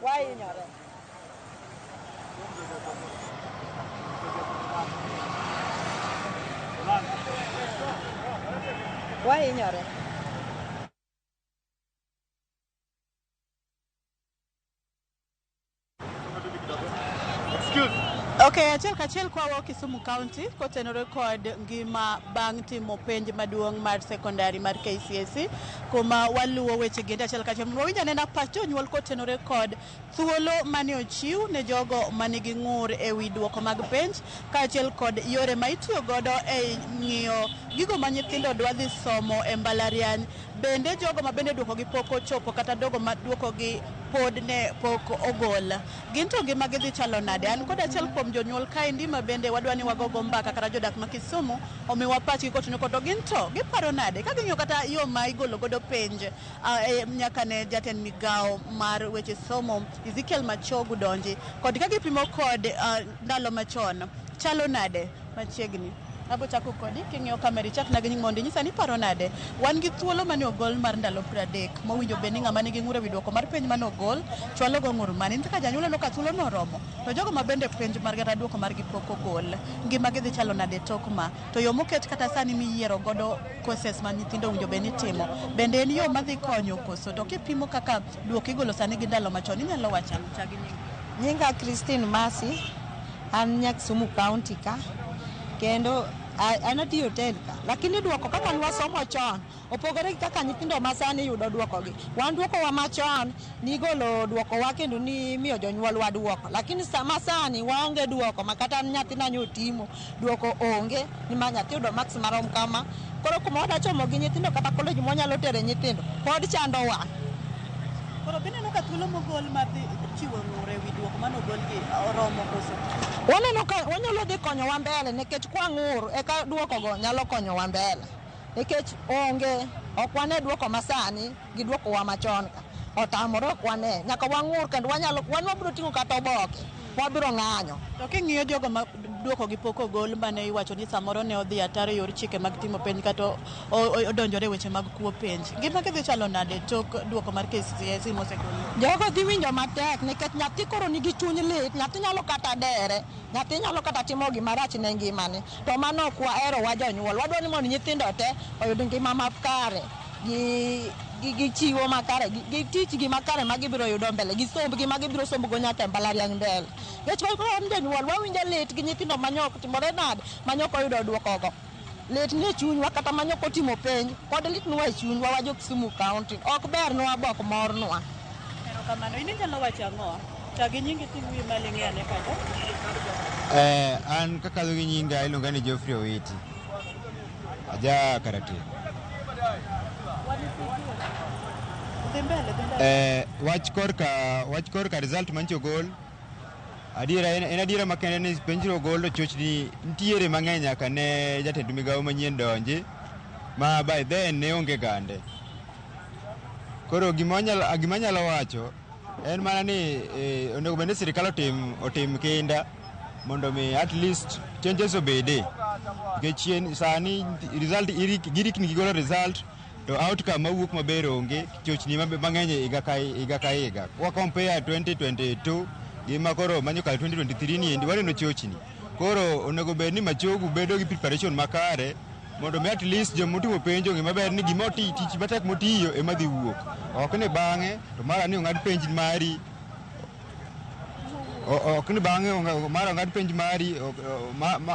Wainyore. Wainyore. Okay, achiel kwa wa Kisumu County kotenore kod ngima bang' timo penj maduong' mar sekondari mar KCSE kuma waluwo weche gende achiel kachiel mondo wawinj anena pach jonyuol kotenore kod thuolo mane ochiw ne jogo manigi ng'ur e wi duoko mag penj kaachiel kod yore ma itiyo godo e ng'iyo gigo ma nyithindo dwa dhi somo e mbalariany. Bende jogo ma bende duoko gi pok ochopo kata jogo ma duoko gi pod ne pok ogol. Ginto ngima gi dhi chalo nade? An kod achiel kuom jonyuol kaendi ma bende wadwa ni wagogo mbaka kata jodak ma Kisumu omiwa pachgi kotenore kod ginto giparo nade ka ging'iyo kata yo ma igolo godo penj nyaka ne jatend migawo mar weche somo Ezekiel Machogu donji kod ka gipimo kod ndalo machon chalo nade machiegni. Abo chako kodi king'iyo kamera chak na gini mondo nyisa ni paro nade. Wan gi thuolo mane ogol mar ndalo 30 mowinjo beni ng'ama nigi ng'ur ewi duoko mar penj mane ogol chwalo go ng'ur mane kaka janyuol no ka thuolo no romo to jogo ma bende penj mar kata duoko mar gi pok ogol ngima gi dhi chalo nade tok ma to yo moket kata sani miyiero godo courses ma nyithindo winjo beni timo bende en yo madhi konyo koso to kipimo kaka duoko igolo sani gi ndalo machon inyalo wacho chagi nyinga Christine Masi an nyak Kisumu County ka kendo anatiyo hotel ka lakini duoko kaka wasomo chon opogore gi kaka nyithindo masani yudo duoko gi. Wan duoko wa machon ni golo duoko wa kendo ni miyo jonyuol wa duoko lakini sama sani waonge duoko makata nyathi na nyotimo duoko onge ni ma nyathi yudo max marom kama koro kuma wada chomo gi nyithindo kata college mo nyalo tere nyithindo pod chando wa. Koro bende no ka thuolo mogol mar chiwo ng'ur ewi duoko mano gol gi oromo koso. Waneno ka wanyalo dhi konyo wa mbele nikech kwa ng'ur eka duoko go nyalo konyo wa mbele nikech onge ok wane duoko masani gi duoko wa machon ka otamore ok wane nyaka wang'ur kendo wabiro ting'o kata oboke wabiro ng'anyo. To king'iyo jogo ma duoko gi pok ogol mane iwacho ni samoro ne odhi ataro yor chike mag timo penj kata odonjore weche mag kuo penj ngima gi dhi chalo nade tok duoko mar KCSE mosekol. Jogo dhi winjo matek nikech nyathi koro nigi chuny lit, nyathi nyalo kata dere, nyathi nyalo kata timo gima rach ne ngimane to mano ok wahero wa jonyuol. Wadwa ni mondo nyithindo te oyud ngima makare gi chiwo makare gi tich gi makare ma gibiro yudo mbele gi somb gi ma gibiro sombo nyaka e mbalariany mbele. Nikech koro jonyuol wawinjo lit gi nyithindo manyok timore nade manyok oyudo duoko go. Lit ne chunywa kata manyok otimo penj kod lit nwa e chunywa wa jo Kisumu County ok ber nwa bok mornwa. Kamano ini nyalo wacho ang'o? Tagi nyingi tiwi malingi ane kaka? An kaka gi nyinga iluonga ni Geoffrey Owiti. Aja karate. Wach korka result mancho gol. Adiera en adiera makende ni penjro gol to chochni ntiere mang'eny nyaka ne jatend migawo manyien donje ma by then ne onge gande. Koro gima nyalo wacho en mana ni onego bende sirikal otim kinda mondo mi at least changes obede nikech sani result girikni gigolo result to outcome mawuok maber onge chochni mang'eny higa ka higa kwa compare 2022 gima koro manyo kal 2023 ni endi waneno chochni koro onego bed ni Machogu bedo gi preparation makare mondo mi at least jomotimo penjo gima ber ni gima tich matek motiyo ema dhi wuok ok ni bang'e to mara ni ong'ad penj mari ok ni bang'e mara ong'ad penj mari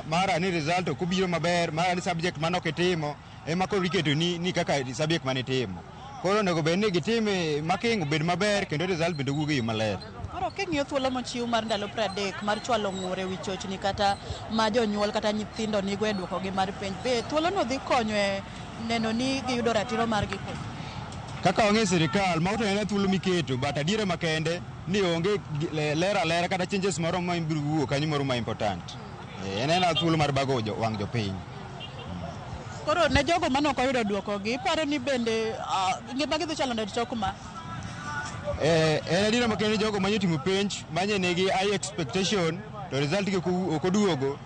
mara ni result ok obiro maber mara ni subject manok itimo ema koro iketo ni kaka subject mane timo koro onego bed ni gitime making obed maber kendo result bende wuog e yo maler. Koro king'iyo thuolo mochiw mar ndalo 30 mar chwalo ng'ur ewi chochni kata ma jonyuol kata nyithindo nigo e duoko gi mar penj be thuolo no dhi konyo e neno ni giyudo ratiro mar gi koso. Kaka onge sirikal ma otenena thuolo miketo but adiera makende ni onge lera kata changes moro ma ibiro wuok kanyo moro ma important. En thuolo mar bago wang jopiny. Koro ne jogo manok oyudo duoko gi paro ni bende ngima gi dhi chalo nade tok ma en adiera makende jogo manyotimo penj manye negi high expectation to result gi ok oduogo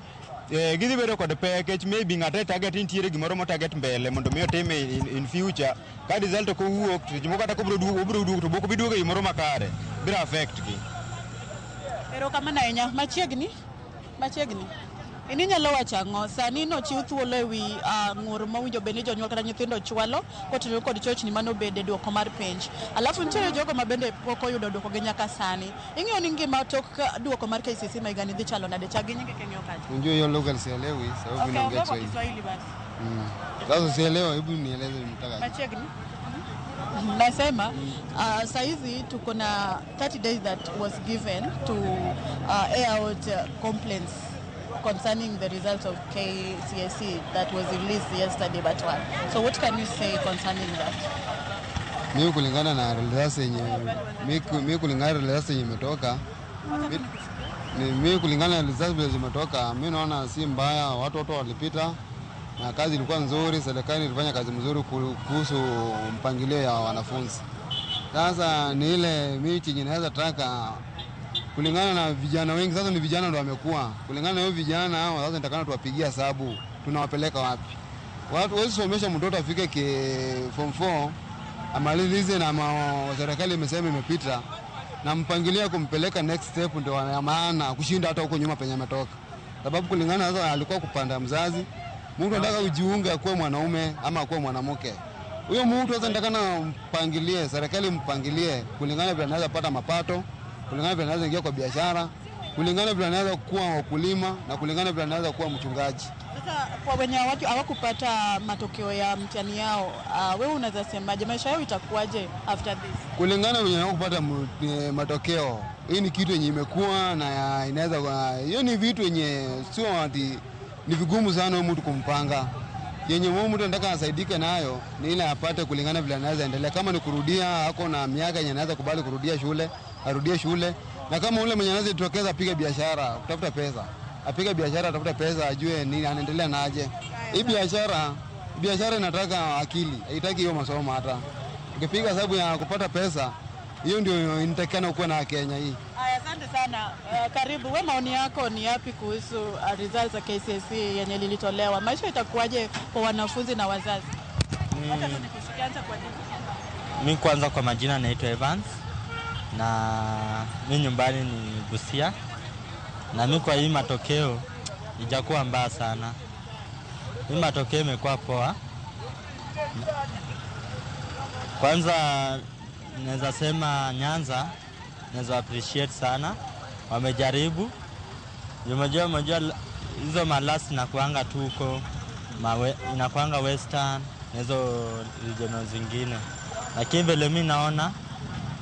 gidhi bedo kod pek, maybe ng'ato target intiere gimoro mo target mbele mondo mi otime in future, ka result ko wuok to moko kata ko biro duogo to boko biduogo gimoro makare biro affect gi. Erokamano ahinya. Machiegni inyalo wacho ang'o sani nochiw thuolo ewi ng'ur mowinjo bed ni jonyuol kata nyithindo chwalo kotenore kod chochni manobede duoko mar penj, alafu nitiere jogo ma bende pok oyudo duoko gi nyaka sani. Ing'eyo ni ngima tok duoko mar KCSE ma higani dhi chalo nade? Chagi nyingi keng'eyo kaje? Unajua hiyo lugha sielewi sababu naongea Kiswahili basi. Sasa sielewi, hebu nieleze mtaka. Machiegni nasema saizi tuko na 30 days that was given to air out complaints concerning the results of KCSE that was released yesterday but one. So what can you say concerning that? Mimi kulingana na results yenye imetoka, mimi kulingana na results zimetoka, mimi naona si mbaya, watu walipita na kazi ilikuwa nzuri, serikali ilifanya kazi nzuri kuhusu mpangilio ya wanafunzi. Sasa ni ile mimi chenye naweza taka kulingana na vijana wengi, sasa ni vijana ndio wamekuwa. Kulingana na hiyo vijana hao sasa nitakana tuwapigia hesabu, tunawapeleka wapi? Watu wasomesha mtoto afike form 4 amalize na serikali imesema imepita na mpangilio kumpeleka next step ndio ya maana kushinda hata huko nyuma penye ametoka. Sababu kulingana sasa alikuwa kupanda mzazi, mtu anataka kujiunga kuwa mwanaume ama kuwa mwanamke. Huyo mtu sasa nitakana mpangilie, serikali mpangilie kulingana vile anaweza pata mapato, kulingana vile anaweza ingia kwa biashara, kulingana vile anaweza kuwa wakulima na kulingana vile anaweza kuwa mchungaji. Sasa kwa wenye watu hawakupata matokeo ya mtihani yao, wewe unaweza semaje maisha yao itakuwaje after this? Kulingana wenye hawakupata matokeo, hii ni kitu yenye imekuwa na inaweza hiyo ni vitu yenye sio ati ni vigumu sana mtu kumpanga. Yenye mtu anataka asaidike nayo ni ile apate kulingana vile anaweza endelea. Kama ni kurudia ako na miaka yenye anaweza kubali kurudia shule, arudie shule. Na kama ule mwenye anaweza jitokeza apige biashara, kutafuta pesa. Apige biashara, atafuta pesa, ajue nini anaendelea naje. Hii biashara inataka akili, haitaki hiyo masomo hata. Ukipiga hesabu ya kupata pesa, hiyo ndio inatakana uko na Kenya hii. Asante sana. Karibu, wewe maoni yako ni yapi kuhusu results za KCSE yenye lilitolewa? Maisha itakuwaje kwa wanafunzi na wazazi? Hata tunikusikianza kwa nini? Mimi kwanza kwa majina naitwa Evans na mimi nyumbani ni Busia. Na mimi kwa hii matokeo ijakuwa mbaya sana. Hii matokeo imekuwa poa. Kwanza naweza sema Nyanza naweza appreciate sana. Wamejaribu. Unajua hizo malast na kuanga tu huko inakuanga Western na hizo regional zingine. Lakini vile mimi naona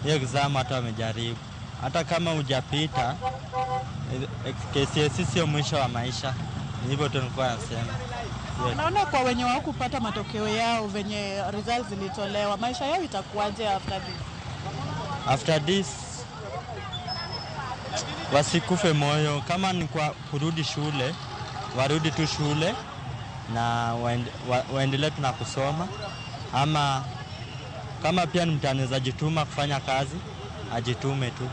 hiyo exam hata wamejaribu. Hata kama hujapita KCSE sio mwisho wa maisha. Hivyo tu nilikuwa nasema. Naona kwa wenye wao kupata matokeo yao venye results zilitolewa, maisha yao itakuwaje after this? After this wasikufe moyo. Kama ni kwa kurudi shule, warudi tu shule na waendelee tu na kusoma. Ama kama pia ni mtu anaweza jituma kufanya kazi, ajitume tu.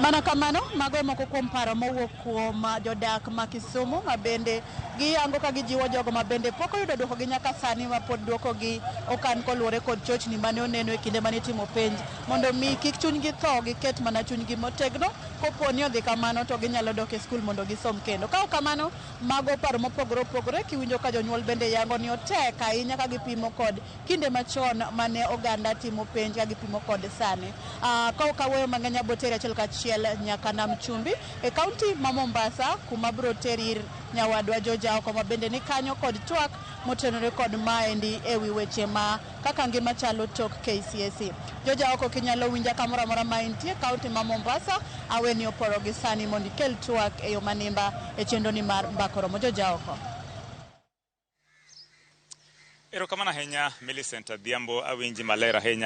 Mana kamano mago moko kuom paro mowuok kuom jodak ma Kisumu ma bende giyango ka gijiwo jogo ma bende pok oyudo duoko gi nyaka sani ma pod duoko gi okan koluwore kod chochni mane oneno e kinde mane itimo penj, mondo mi kik chunygi tho, giket mana chunygi motegno. Kopo ni odhi kamano to ginyalo dok e skul mondo gisom kendo. Ka kamano mago paro mopogore opogore kiwinjo ka jonyuol bende yango ni otek ahinya ka gipimo kod kinde machon mane oganda timo penj ka gipimo kod sani. Ka kaweyo mang'eny aboteri achiel kachiel nyaka Nam Chumbi e kaunti ma Mombasa kuma bro teri nyawadwa Joja Oko ma bende ni kanyo kod twak motenore kod maendi ewi weche ma kaka ngima chalo tok KCSE. Joja Oko kinyalo winja kamoro amora ma intie kaunti ma Mombasa, aweni oporo gi sani mondo kel twak e yo manimba e chenro ni mar Mbako Romo. Joja Oko. Erokamano ahinya Millicent Adhiambo, awinji maler ahinya.